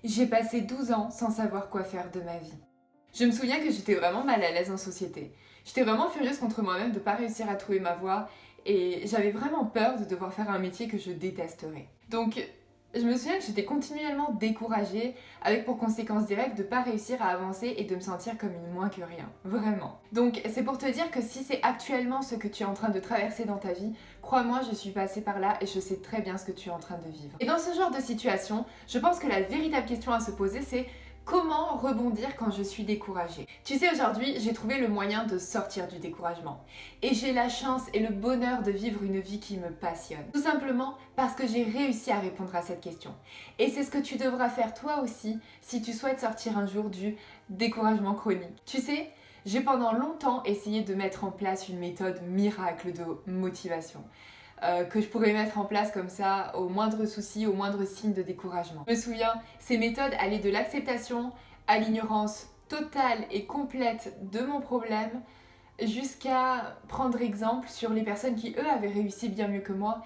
J'ai passé 12 ans sans savoir quoi faire de ma vie. Je me souviens que j'étais vraiment mal à l'aise en société. J'étais vraiment furieuse contre moi-même de ne pas réussir à trouver ma voie et j'avais vraiment peur de devoir faire un métier que je détesterais. Donc, je me souviens que j'étais continuellement découragée, avec pour conséquence directe de ne pas réussir à avancer et de me sentir comme une moins que rien. Vraiment. Donc, c'est pour te dire que si c'est actuellement ce que tu es en train de traverser dans ta vie, crois-moi, je suis passée par là et je sais très bien ce que tu es en train de vivre. Et dans ce genre de situation, je pense que la véritable question à se poser, c'est comment rebondir quand je suis découragée? Tu sais, aujourd'hui, j'ai trouvé le moyen de sortir du découragement. Et j'ai la chance et le bonheur de vivre une vie qui me passionne. Tout simplement parce que j'ai réussi à répondre à cette question. Et c'est ce que tu devras faire toi aussi si tu souhaites sortir un jour du découragement chronique. Tu sais, j'ai pendant longtemps essayé de mettre en place une méthode miracle de motivation. Que je pourrais mettre en place comme ça au moindre souci, au moindre signe de découragement. Je me souviens, ces méthodes allaient de l'acceptation à l'ignorance totale et complète de mon problème jusqu'à prendre exemple sur les personnes qui eux avaient réussi bien mieux que moi.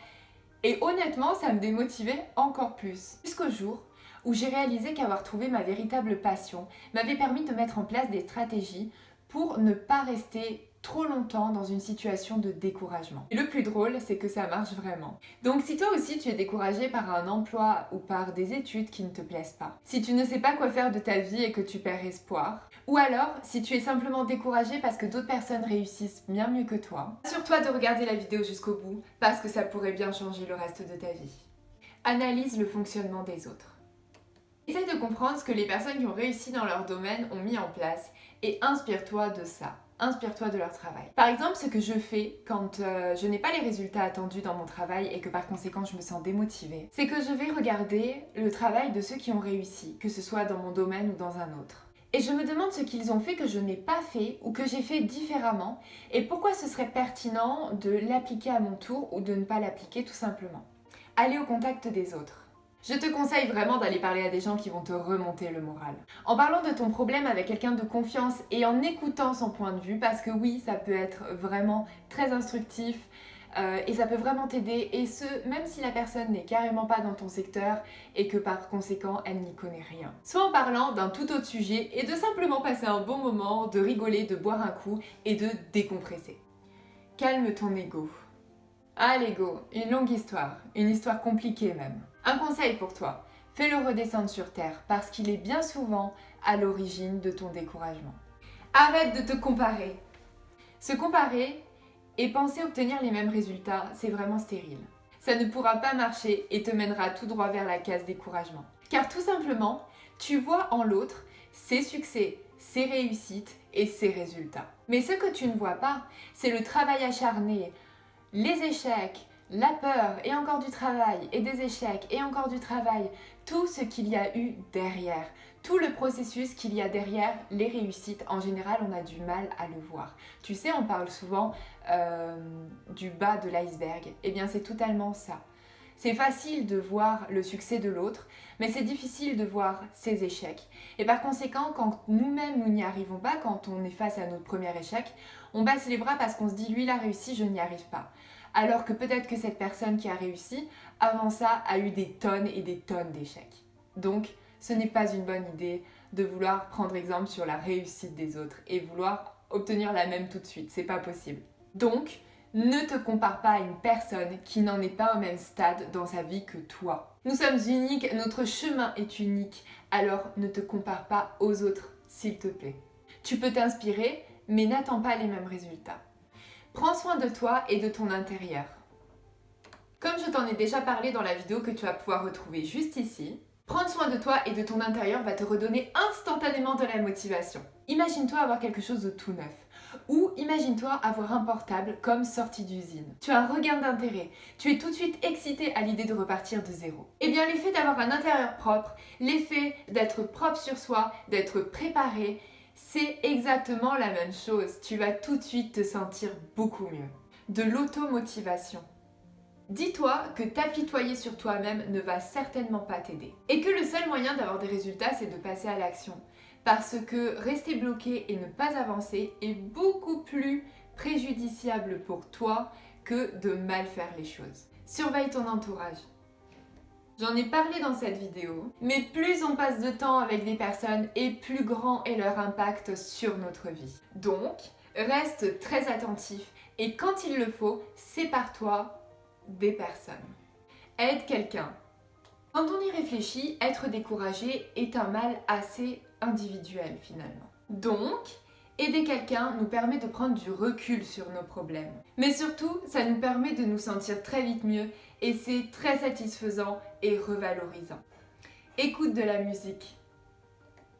Et honnêtement, ça me démotivait encore plus. Jusqu'au jour où j'ai réalisé qu'avoir trouvé ma véritable passion m'avait permis de mettre en place des stratégies pour ne pas rester trop longtemps dans une situation de découragement. Et le plus drôle, c'est que ça marche vraiment. Donc si toi aussi tu es découragé par un emploi ou par des études qui ne te plaisent pas, si tu ne sais pas quoi faire de ta vie et que tu perds espoir, ou alors si tu es simplement découragé parce que d'autres personnes réussissent bien mieux que toi, assure-toi de regarder la vidéo jusqu'au bout parce que ça pourrait bien changer le reste de ta vie. Analyse le fonctionnement des autres. Essaye de comprendre ce que les personnes qui ont réussi dans leur domaine ont mis en place et inspire-toi de ça. Inspire-toi de leur travail. Par exemple, ce que je fais quand je n'ai pas les résultats attendus dans mon travail et que par conséquent je me sens démotivée, c'est que je vais regarder le travail de ceux qui ont réussi, que ce soit dans mon domaine ou dans un autre. Et je me demande ce qu'ils ont fait que je n'ai pas fait ou que j'ai fait différemment et pourquoi ce serait pertinent de l'appliquer à mon tour ou de ne pas l'appliquer tout simplement. Aller au contact des autres. Je te conseille vraiment d'aller parler à des gens qui vont te remonter le moral. En parlant de ton problème avec quelqu'un de confiance et en écoutant son point de vue, parce que oui, ça peut être vraiment très instructif et ça peut vraiment t'aider, et ce, même si la personne n'est carrément pas dans ton secteur et que par conséquent, elle n'y connaît rien. Soit en parlant d'un tout autre sujet et de simplement passer un bon moment, de rigoler, de boire un coup et de décompresser. Calme ton ego. Ah l'ego, une longue histoire, une histoire compliquée même. Un conseil pour toi, fais-le redescendre sur terre parce qu'il est bien souvent à l'origine de ton découragement. Arrête de te comparer. Se comparer et penser obtenir les mêmes résultats, c'est vraiment stérile. Ça ne pourra pas marcher et te mènera tout droit vers la case découragement. Car tout simplement, tu vois en l'autre ses succès, ses réussites et ses résultats. Mais ce que tu ne vois pas, c'est le travail acharné, les échecs, la peur et encore du travail, et des échecs et encore du travail, tout ce qu'il y a eu derrière, tout le processus qu'il y a derrière les réussites, en général on a du mal à le voir. Tu sais, on parle souvent du bas de l'iceberg, et bien c'est totalement ça. C'est facile de voir le succès de l'autre, mais c'est difficile de voir ses échecs. Et par conséquent, quand nous-mêmes nous n'y arrivons pas, quand on est face à notre premier échec, on baisse les bras parce qu'on se dit lui il a réussi, je n'y arrive pas. Alors que peut-être que cette personne qui a réussi, avant ça, a eu des tonnes et des tonnes d'échecs. Donc, ce n'est pas une bonne idée de vouloir prendre exemple sur la réussite des autres et vouloir obtenir la même tout de suite. C'est pas possible. Donc, ne te compare pas à une personne qui n'en est pas au même stade dans sa vie que toi. Nous sommes uniques, notre chemin est unique, alors ne te compare pas aux autres, s'il te plaît. Tu peux t'inspirer, mais n'attends pas les mêmes résultats. Prends soin de toi et de ton intérieur. Comme je t'en ai déjà parlé dans la vidéo que tu vas pouvoir retrouver juste ici, prendre soin de toi et de ton intérieur va te redonner instantanément de la motivation. Imagine-toi avoir quelque chose de tout neuf. Ou imagine-toi avoir un portable comme sorti d'usine. Tu as un regain d'intérêt, tu es tout de suite excité à l'idée de repartir de zéro. Eh bien l'effet d'avoir un intérieur propre, l'effet d'être propre sur soi, d'être préparé, c'est exactement la même chose. Tu vas tout de suite te sentir beaucoup mieux. De l'automotivation. Dis-toi que t'apitoyer sur toi-même ne va certainement pas t'aider. Et que le seul moyen d'avoir des résultats, c'est de passer à l'action. Parce que rester bloqué et ne pas avancer est beaucoup plus préjudiciable pour toi que de mal faire les choses. Surveille ton entourage. J'en ai parlé dans cette vidéo, mais plus on passe de temps avec des personnes et plus grand est leur impact sur notre vie. Donc, reste très attentif et quand il le faut, sépare-toi des personnes. Aide quelqu'un. Quand on y réfléchit, être découragé est un mal assez individuel finalement. Donc, aider quelqu'un nous permet de prendre du recul sur nos problèmes. Mais surtout, ça nous permet de nous sentir très vite mieux et c'est très satisfaisant et revalorisant. Écoute de la musique.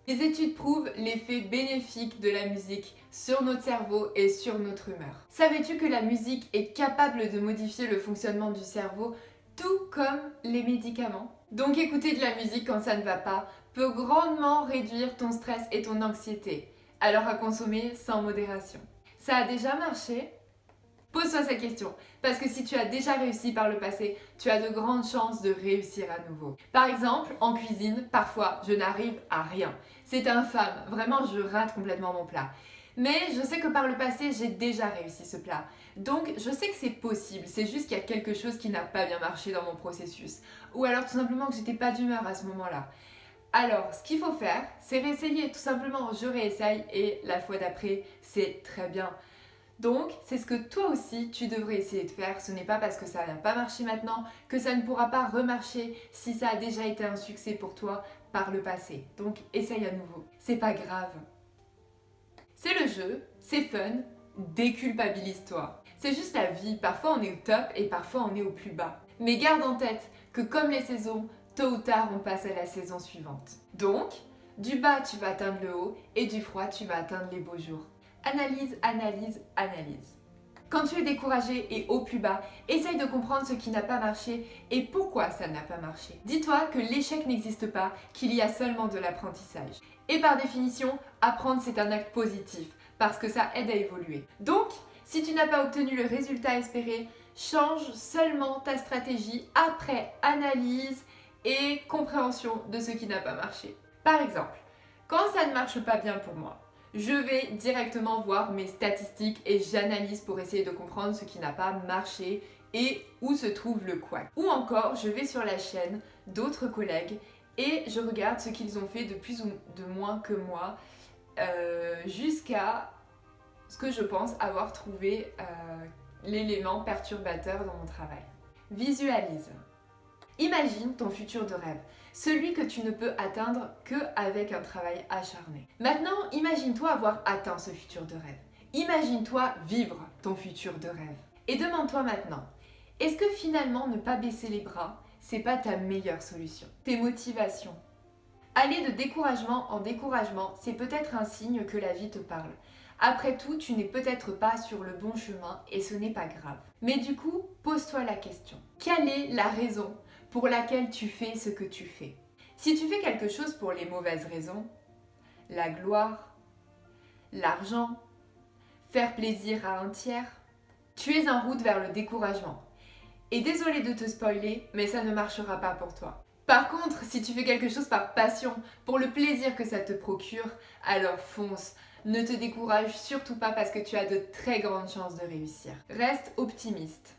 Les études prouvent l'effet bénéfique de la musique sur notre cerveau et sur notre humeur. Savais-tu que la musique est capable de modifier le fonctionnement du cerveau tout comme les médicaments? Donc écouter de la musique quand ça ne va pas peut grandement réduire ton stress et ton anxiété. Alors à consommer sans modération. Ça a déjà marché? Pose-toi cette question, parce que si tu as déjà réussi par le passé, tu as de grandes chances de réussir à nouveau. Par exemple, en cuisine, parfois, je n'arrive à rien. C'est infâme, vraiment je rate complètement mon plat. Mais je sais que par le passé, j'ai déjà réussi ce plat. Donc je sais que c'est possible, c'est juste qu'il y a quelque chose qui n'a pas bien marché dans mon processus. Ou alors tout simplement que j'étais pas d'humeur à ce moment-là. Alors, ce qu'il faut faire, c'est réessayer, tout simplement, je réessaye et la fois d'après, c'est très bien. Donc, c'est ce que toi aussi, tu devrais essayer de faire. Ce n'est pas parce que ça n'a pas marché maintenant que ça ne pourra pas remarcher si ça a déjà été un succès pour toi par le passé. Donc, essaye à nouveau. C'est pas grave. C'est le jeu, c'est fun, déculpabilise-toi. C'est juste la vie, parfois on est au top et parfois on est au plus bas. Mais garde en tête que comme les saisons, tôt ou tard on passe à la saison suivante. Donc, du bas tu vas atteindre le haut et du froid tu vas atteindre les beaux jours. Analyse, analyse, analyse. Quand tu es découragé et au plus bas, essaye de comprendre ce qui n'a pas marché et pourquoi ça n'a pas marché. Dis-toi que l'échec n'existe pas, qu'il y a seulement de l'apprentissage. Et par définition, apprendre c'est un acte positif, parce que ça aide à évoluer. Donc, si tu n'as pas obtenu le résultat espéré, change seulement ta stratégie après analyse et compréhension de ce qui n'a pas marché. Par exemple, quand ça ne marche pas bien pour moi, je vais directement voir mes statistiques et j'analyse pour essayer de comprendre ce qui n'a pas marché et où se trouve le couac. Ou encore, je vais sur la chaîne d'autres collègues et je regarde ce qu'ils ont fait de plus ou de moins que moi jusqu'à ce que je pense avoir trouvé l'élément perturbateur dans mon travail. Visualise. Imagine ton futur de rêve, celui que tu ne peux atteindre qu'avec un travail acharné. Maintenant, imagine-toi avoir atteint ce futur de rêve. Imagine-toi vivre ton futur de rêve. Et demande-toi maintenant, est-ce que finalement ne pas baisser les bras, c'est pas ta meilleure solution? Tes motivations. Aller de découragement en découragement, c'est peut-être un signe que la vie te parle. Après tout, tu n'es peut-être pas sur le bon chemin et ce n'est pas grave. Mais du coup, pose-toi la question. Quelle est la raison pour laquelle tu fais ce que tu fais? Si tu fais quelque chose pour les mauvaises raisons, la gloire, l'argent, faire plaisir à un tiers, tu es en route vers le découragement. Et désolé de te spoiler, mais ça ne marchera pas pour toi. Par contre, si tu fais quelque chose par passion, pour le plaisir que ça te procure, alors fonce. Ne te décourage surtout pas parce que tu as de très grandes chances de réussir. Reste optimiste.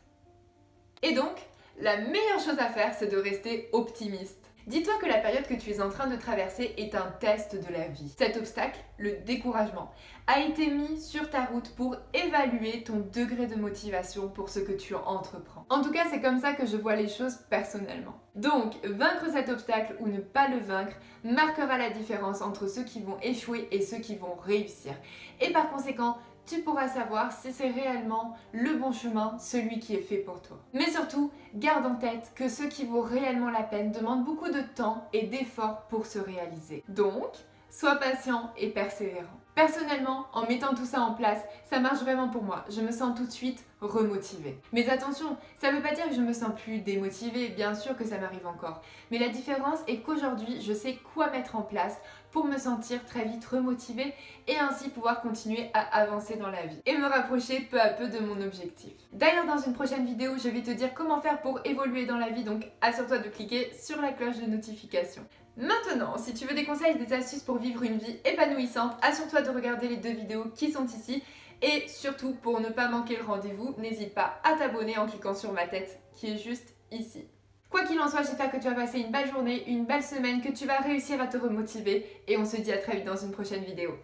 Et donc, la meilleure chose à faire, c'est de rester optimiste. Dis-toi que la période que tu es en train de traverser est un test de la vie. Cet obstacle, le découragement, a été mis sur ta route pour évaluer ton degré de motivation pour ce que tu entreprends. En tout cas, c'est comme ça que je vois les choses personnellement. Donc, vaincre cet obstacle ou ne pas le vaincre marquera la différence entre ceux qui vont échouer et ceux qui vont réussir. Et par conséquent, tu pourras savoir si c'est réellement le bon chemin, celui qui est fait pour toi. Mais surtout, garde en tête que ce qui vaut réellement la peine demande beaucoup de temps et d'efforts pour se réaliser. Donc, sois patient et persévérant. Personnellement, en mettant tout ça en place, ça marche vraiment pour moi. Je me sens tout de suite remotivée. Mais attention, ça ne veut pas dire que je me sens plus démotivée, bien sûr que ça m'arrive encore. Mais la différence est qu'aujourd'hui, je sais quoi mettre en place pour me sentir très vite remotivée et ainsi pouvoir continuer à avancer dans la vie et me rapprocher peu à peu de mon objectif. D'ailleurs, dans une prochaine vidéo, je vais te dire comment faire pour évoluer dans la vie, donc assure-toi de cliquer sur la cloche de notification. Maintenant, si tu veux des conseils et des astuces pour vivre une vie épanouissante, assure-toi de regarder les 2 vidéos qui sont ici. Et surtout, pour ne pas manquer le rendez-vous, n'hésite pas à t'abonner en cliquant sur ma tête qui est juste ici. Quoi qu'il en soit, j'espère que tu vas passer une belle journée, une belle semaine, que tu vas réussir à te remotiver et on se dit à très vite dans une prochaine vidéo.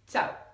Ciao!